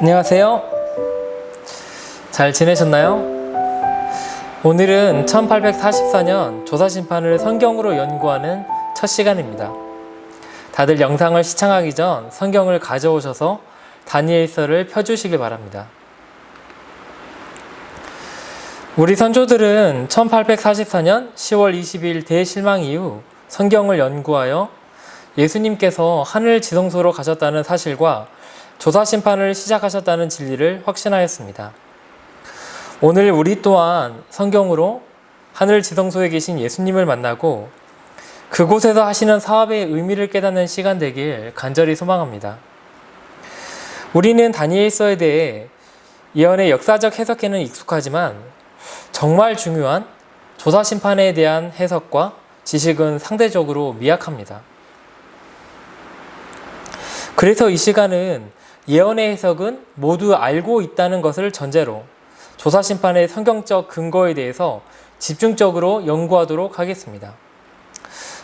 안녕하세요. 잘 지내셨나요? 오늘은 1844년 조사심판을 성경으로 연구하는 첫 시간입니다. 다들 영상을 시청하기 전 성경을 가져오셔서 다니엘서를 펴주시길 바랍니다. 우리 선조들은 1844년 10월 20일 대실망 이후 성경을 연구하여 예수님께서 하늘 지성소로 가셨다는 사실과 조사심판을 시작하셨다는 진리를 확신하였습니다. 오늘 우리 또한 성경으로 하늘 지성소에 계신 예수님을 만나고 그곳에서 하시는 사업의 의미를 깨닫는 시간 되길 간절히 소망합니다. 우리는 다니엘서에 대해 예언의 역사적 해석에는 익숙하지만 정말 중요한 조사심판에 대한 해석과 지식은 상대적으로 미약합니다. 그래서 이 시간은 예언의 해석은 모두 알고 있다는 것을 전제로 조사심판의 성경적 근거에 대해서 집중적으로 연구하도록 하겠습니다.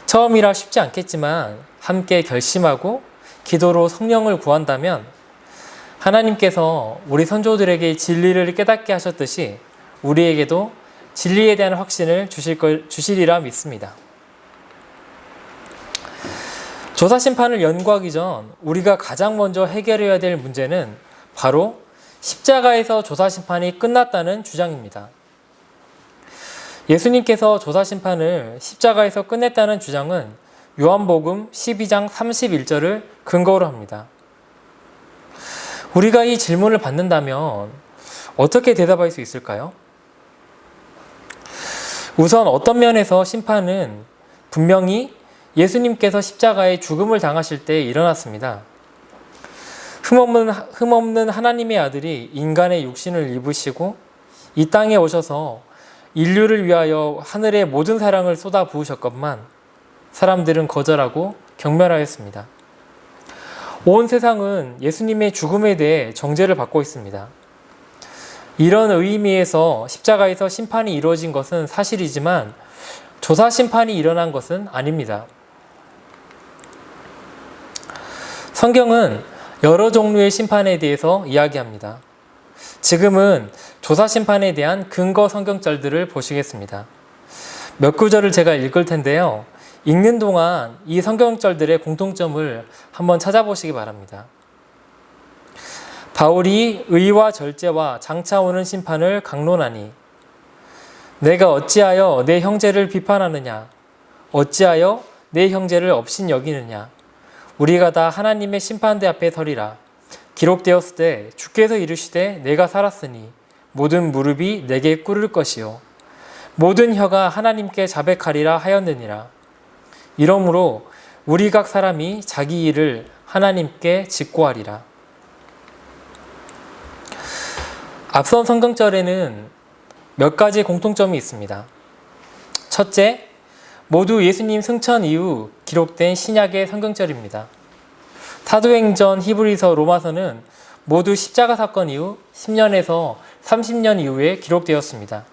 처음이라 쉽지 않겠지만 함께 결심하고 기도로 성령을 구한다면 하나님께서 우리 선조들에게 진리를 깨닫게 하셨듯이 우리에게도 진리에 대한 확신을 주시리라 믿습니다. 조사심판을 연구하기 전 우리가 가장 먼저 해결해야 될 문제는 바로 십자가에서 조사심판이 끝났다는 주장입니다. 예수님께서 조사심판을 십자가에서 끝냈다는 주장은 요한복음 12장 31절을 근거로 합니다. 우리가 이 질문을 받는다면 어떻게 대답할 수 있을까요? 우선 어떤 면에서 심판은 분명히 예수님께서 십자가에 죽음을 당하실 때 일어났습니다. 흠없는 하나님의 아들이 인간의 육신을 입으시고 이 땅에 오셔서 인류를 위하여 하늘의 모든 사랑을 쏟아 부으셨건만 사람들은 거절하고 경멸하였습니다. 온 세상은 예수님의 죽음에 대해 정죄를 받고 있습니다. 이런 의미에서 십자가에서 심판이 이루어진 것은 사실이지만 조사심판이 일어난 것은 아닙니다. 성경은 여러 종류의 심판에 대해서 이야기합니다. 지금은 조사심판에 대한 근거 성경절들을 보시겠습니다. 몇 구절을 제가 읽을 텐데요. 읽는 동안 이 성경절들의 공통점을 한번 찾아보시기 바랍니다. 바울이 의와 절제와 장차 오는 심판을 강론하니 내가 어찌하여 내 형제를 비판하느냐? 어찌하여 내 형제를 업신 여기느냐? 우리가 다 하나님의 심판대 앞에 서리라. 기록되었으되 주께서 이르시되 내가 살았으니 모든 무릎이 내게 꿇을 것이요 모든 혀가 하나님께 자백하리라 하였느니라. 이러므로 우리 각 사람이 자기 일을 하나님께 직고하리라. 앞선 성경절에는 몇 가지 공통점이 있습니다. 첫째, 모두 예수님 승천 이후 기록된 신약의 성경절입니다. 사도행전, 히브리서, 로마서는 모두 십자가 사건 이후 10년에서 30년 이후에 기록되었습니다.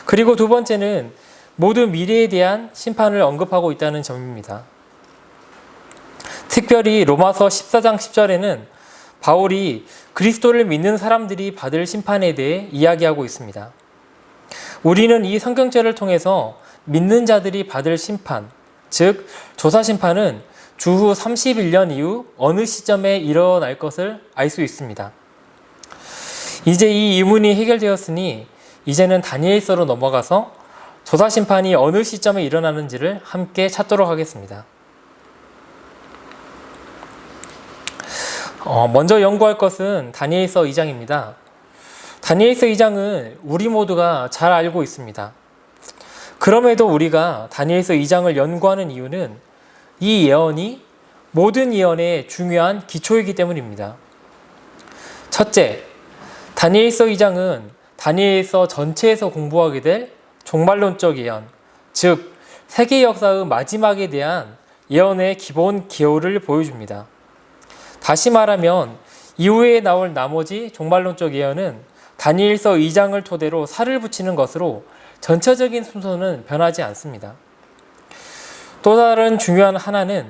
그리고 두 번째는 모두 미래에 대한 심판을 언급하고 있다는 점입니다. 특별히 로마서 14장 10절에는 바울이 그리스도를 믿는 사람들이 받을 심판에 대해 이야기하고 있습니다. 우리는 이 성경절을 통해서 믿는 자들이 받을 심판, 즉 조사심판은 주후 31년 이후 어느 시점에 일어날 것을 알 수 있습니다. 이제 이 의문이 해결되었으니 이제는 다니엘서로 넘어가서 조사심판이 어느 시점에 일어나는지를 함께 찾도록 하겠습니다. 먼저 연구할 것은 다니엘서 2장입니다. 다니엘서 2장은 우리 모두가 잘 알고 있습니다. 그럼에도 우리가 다니엘서 2장을 연구하는 이유는 이 예언이 모든 예언의 중요한 기초이기 때문입니다. 첫째, 다니엘서 2장은 다니엘서 전체에서 공부하게 될 종말론적 예언, 즉 세계 역사의 마지막에 대한 예언의 기본 기호를 보여줍니다. 다시 말하면 이후에 나올 나머지 종말론적 예언은 다니엘서 2장을 토대로 살을 붙이는 것으로 전체적인 순서는 변하지 않습니다. 또 다른 중요한 하나는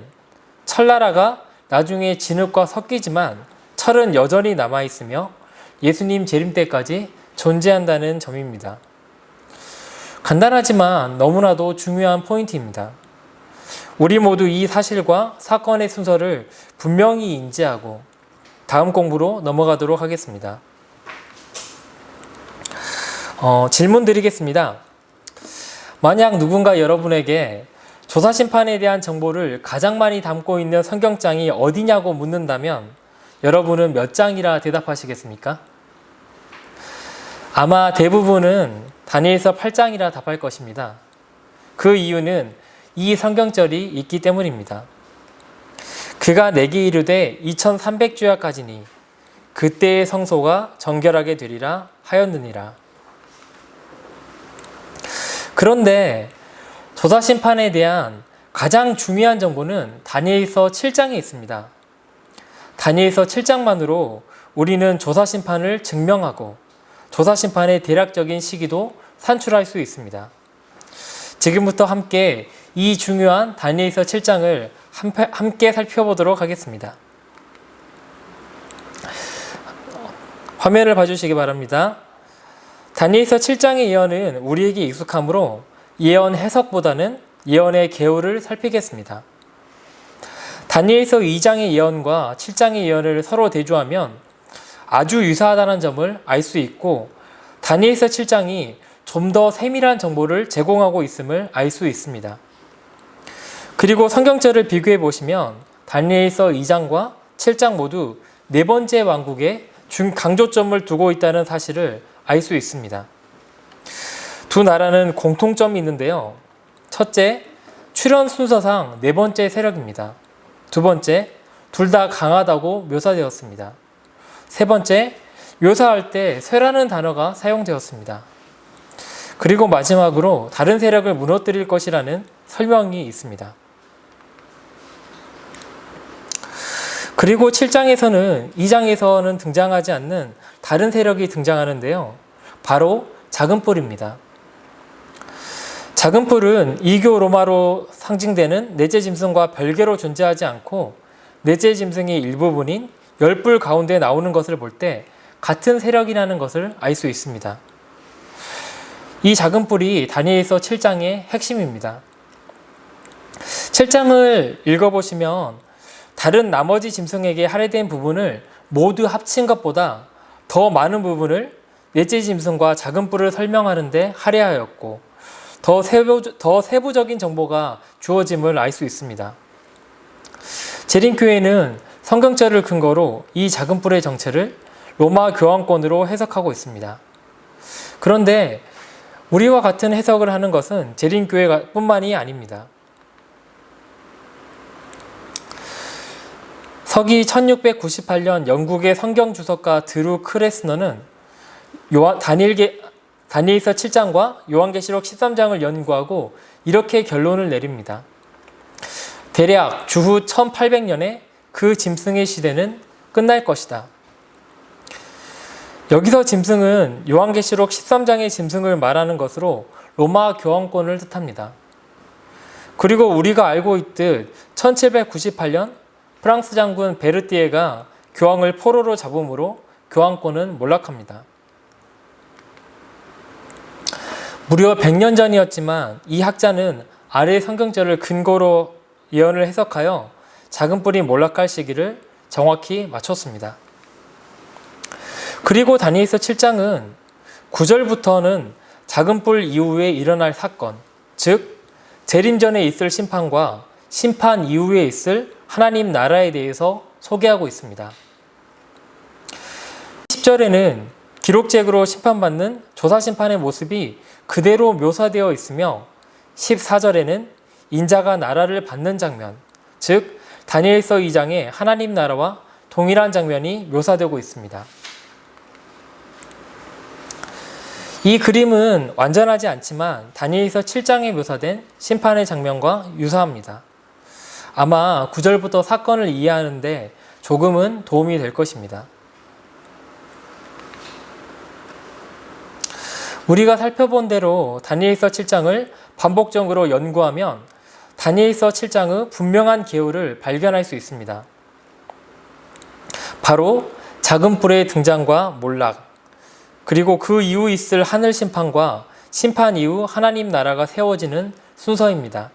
철나라가 나중에 진흙과 섞이지만 설은 여전히 남아있으며 예수님 재림 때까지 존재한다는 점입니다. 간단하지만 너무나도 중요한 포인트입니다. 우리 모두 이 사실과 사건의 순서를 분명히 인지하고 다음 공부로 넘어가도록 하겠습니다. 질문 드리겠습니다. 만약 누군가 여러분에게 조사심판에 대한 정보를 가장 많이 담고 있는 성경장이 어디냐고 묻는다면 여러분은 몇 장이라 대답하시겠습니까? 아마 대부분은 다니엘서 8장이라 답할 것입니다. 그 이유는 이 성경절이 있기 때문입니다. 그가 내게 이르되 2300주야까지니 그때의 성소가 정결하게 되리라 하였느니라. 그런데 조사심판에 대한 가장 중요한 정보는 다니엘서 7장에 있습니다. 다니엘서 7장만으로 우리는 조사심판을 증명하고 조사심판의 대략적인 시기도 산출할 수 있습니다. 지금부터 함께 이 중요한 다니엘서 7장을 함께 살펴보도록 하겠습니다. 화면을 봐주시기 바랍니다. 다니엘서 7장의 예언은 우리에게 익숙하므로 예언 해석보다는 예언의 개요를 살피겠습니다. 다니엘서 2장의 예언과 7장의 예언을 서로 대조하면 아주 유사하다는 점을 알 수 있고 다니엘서 7장이 좀 더 세밀한 정보를 제공하고 있음을 알 수 있습니다. 그리고 성경절을 비교해 보시면 다니엘서 2장과 7장 모두 네 번째 왕국에 강조점을 두고 있다는 사실을 알 수 있습니다. 두 나라는 공통점이 있는데요. 첫째, 출현 순서상 네 번째 세력입니다. 두 번째, 둘 다 강하다고 묘사되었습니다. 세 번째, 묘사할 때 쇠라는 단어가 사용되었습니다. 그리고 마지막으로 다른 세력을 무너뜨릴 것이라는 설명이 있습니다. 그리고 7장에서는 2장에서는 등장하지 않는 다른 세력이 등장하는데요. 바로 작은 뿔입니다. 작은 뿔은 이교 로마로 상징되는 넷째 짐승과 별개로 존재하지 않고 넷째 짐승의 일부분인 10뿔 가운데 나오는 것을 볼 때 같은 세력이라는 것을 알 수 있습니다. 이 작은 뿔이 다니엘서 7장의 핵심입니다. 7장을 읽어보시면 다른 나머지 짐승에게 할애된 부분을 모두 합친 것보다 더 많은 부분을 넷째 짐승과 작은 뿔을 설명하는 데 할애하였고 더 세부적인 정보가 주어짐을 알 수 있습니다. 재림교회는 성경절을 근거로 이 작은 뿔의 정체를 로마 교황권으로 해석하고 있습니다. 그런데 우리와 같은 해석을 하는 것은 재림교회뿐만이 아닙니다. 서기 1698년 영국의 성경주석가 드루 크레스너는 다니엘서 7장과 요한계시록 13장을 연구하고 이렇게 결론을 내립니다. 대략 주후 1800년에 그 짐승의 시대는 끝날 것이다. 여기서 짐승은 요한계시록 13장의 짐승을 말하는 것으로 로마 교황권을 뜻합니다. 그리고 우리가 알고 있듯 1798년 프랑스 장군 베르띠에가 교황을 포로로 잡음으로 교황권은 몰락합니다. 무려 100년 전이었지만 이 학자는 아래 성경절을 근거로 예언을 해석하여 작은 뿔이 몰락할 시기를 정확히 맞췄습니다. 그리고 다니엘서 7장은 9절부터는 작은 뿔 이후에 일어날 사건, 즉 재림 전에 있을 심판과 심판 이후에 있을 하나님 나라에 대해서 소개하고 있습니다. 10절에는 기록책으로 심판받는 조사심판의 모습이 그대로 묘사되어 있으며 14절에는 인자가 나라를 받는 장면, 즉 다니엘서 2장의 하나님 나라와 동일한 장면이 묘사되고 있습니다. 이 그림은 완전하지 않지만 다니엘서 7장에 묘사된 심판의 장면과 유사합니다. 아마 9절부터 사건을 이해하는 데 조금은 도움이 될 것입니다. 우리가 살펴본 대로 다니엘서 7장을 반복적으로 연구하면 다니엘서 7장의 분명한 개요를 발견할 수 있습니다. 바로 작은 뿔의 등장과 몰락, 그리고 그 이후 있을 하늘 심판과 심판 이후 하나님 나라가 세워지는 순서입니다.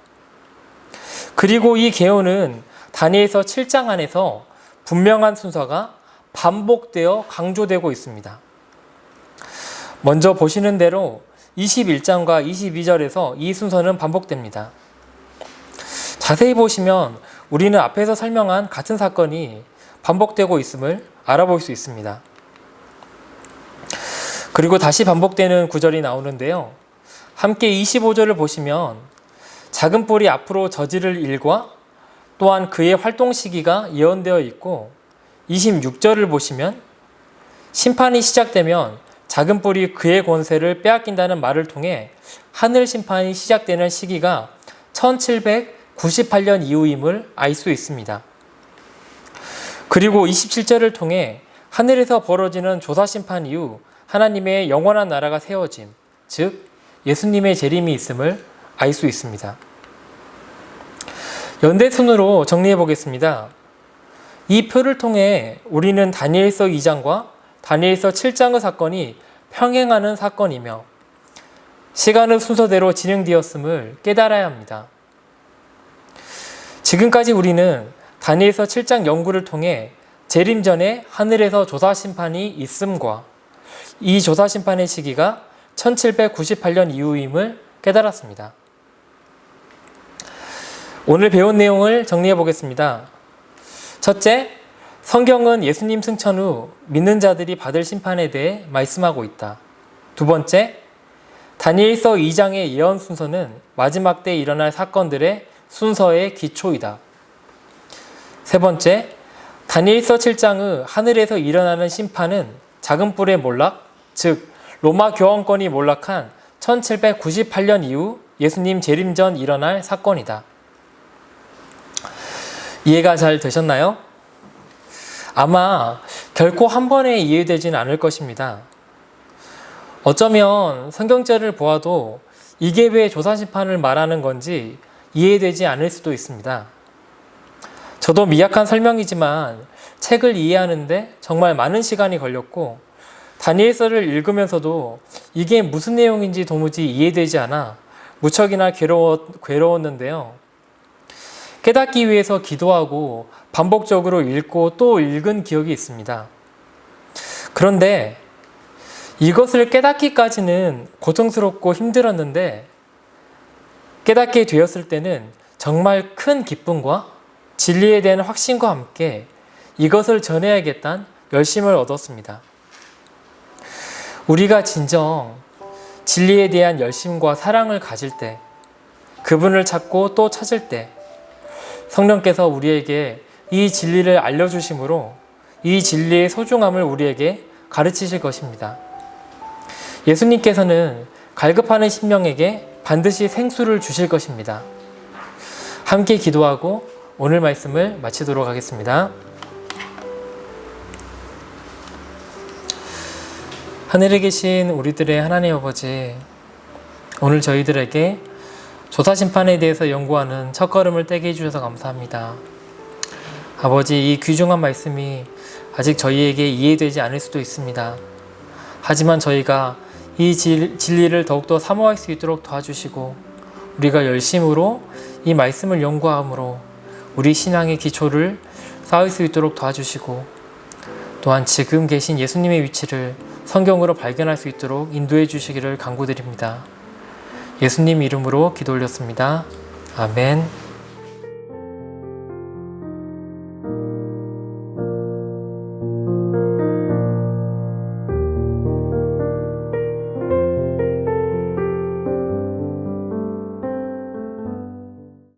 그리고 이 계보는 다니엘서 7장 안에서 분명한 순서가 반복되어 강조되고 있습니다. 먼저 보시는 대로 21장과 22절에서 이 순서는 반복됩니다. 자세히 보시면 우리는 앞에서 설명한 같은 사건이 반복되고 있음을 알아볼 수 있습니다. 그리고 다시 반복되는 구절이 나오는데요. 함께 25절을 보시면 작은 뿔이 앞으로 저지를 일과 또한 그의 활동 시기가 예언되어 있고, 26절을 보시면 심판이 시작되면 작은 뿔이 그의 권세를 빼앗긴다는 말을 통해 하늘 심판이 시작되는 시기가 1798년 이후임을 알 수 있습니다. 그리고 27절을 통해 하늘에서 벌어지는 조사 심판 이후 하나님의 영원한 나라가 세워짐, 즉 예수님의 재림이 있음을 알 수 있습니다. 연대순으로 정리해 보겠습니다. 이 표를 통해 우리는 다니엘서 2장과 다니엘서 7장의 사건이 평행하는 사건이며 시간의 순서대로 진행되었음을 깨달아야 합니다. 지금까지 우리는 다니엘서 7장 연구를 통해 재림 전에 하늘에서 조사 심판이 있음과 이 조사 심판의 시기가 1798년 이후임을 깨달았습니다. 오늘 배운 내용을 정리해 보겠습니다. 첫째, 성경은 예수님 승천 후 믿는 자들이 받을 심판에 대해 말씀하고 있다. 두 번째, 다니엘서 2장의 예언 순서는 마지막 때 일어날 사건들의 순서의 기초이다. 세 번째, 다니엘서 7장의 하늘에서 일어나는 심판은 작은 뿔의 몰락, 즉 로마 교황권이 몰락한 1798년 이후 예수님 재림 전 일어날 사건이다. 이해가 잘 되셨나요? 아마 결코 한 번에 이해되지는 않을 것입니다. 어쩌면 성경절을 보아도 이게 왜 조사심판을 말하는 건지 이해되지 않을 수도 있습니다. 저도 미약한 설명이지만 책을 이해하는데 정말 많은 시간이 걸렸고, 다니엘서를 읽으면서도 이게 무슨 내용인지 도무지 이해되지 않아 무척이나 괴로웠는데요. 깨닫기 위해서 기도하고 반복적으로 읽고 또 읽은 기억이 있습니다. 그런데 이것을 깨닫기까지는 고통스럽고 힘들었는데, 깨닫게 되었을 때는 정말 큰 기쁨과 진리에 대한 확신과 함께 이것을 전해야겠다는 열심을 얻었습니다. 우리가 진정 진리에 대한 열심과 사랑을 가질 때, 그분을 찾고 또 찾을 때 성령께서 우리에게 이 진리를 알려주심으로 이 진리의 소중함을 우리에게 가르치실 것입니다. 예수님께서는 갈급하는 심령에게 반드시 생수를 주실 것입니다. 함께 기도하고 오늘 말씀을 마치도록 하겠습니다. 하늘에 계신 우리들의 하나님 아버지, 오늘 저희들에게 조사심판에 대해서 연구하는 첫걸음을 떼게 해주셔서 감사합니다. 아버지, 이 귀중한 말씀이 아직 저희에게 이해되지 않을 수도 있습니다. 하지만 저희가 이 진리를 더욱더 사모할 수 있도록 도와주시고, 우리가 열심으로 이 말씀을 연구함으로 우리 신앙의 기초를 쌓을 수 있도록 도와주시고, 또한 지금 계신 예수님의 위치를 성경으로 발견할 수 있도록 인도해 주시기를 간구드립니다. 예수님 이름으로 기도 올렸습니다. 아멘.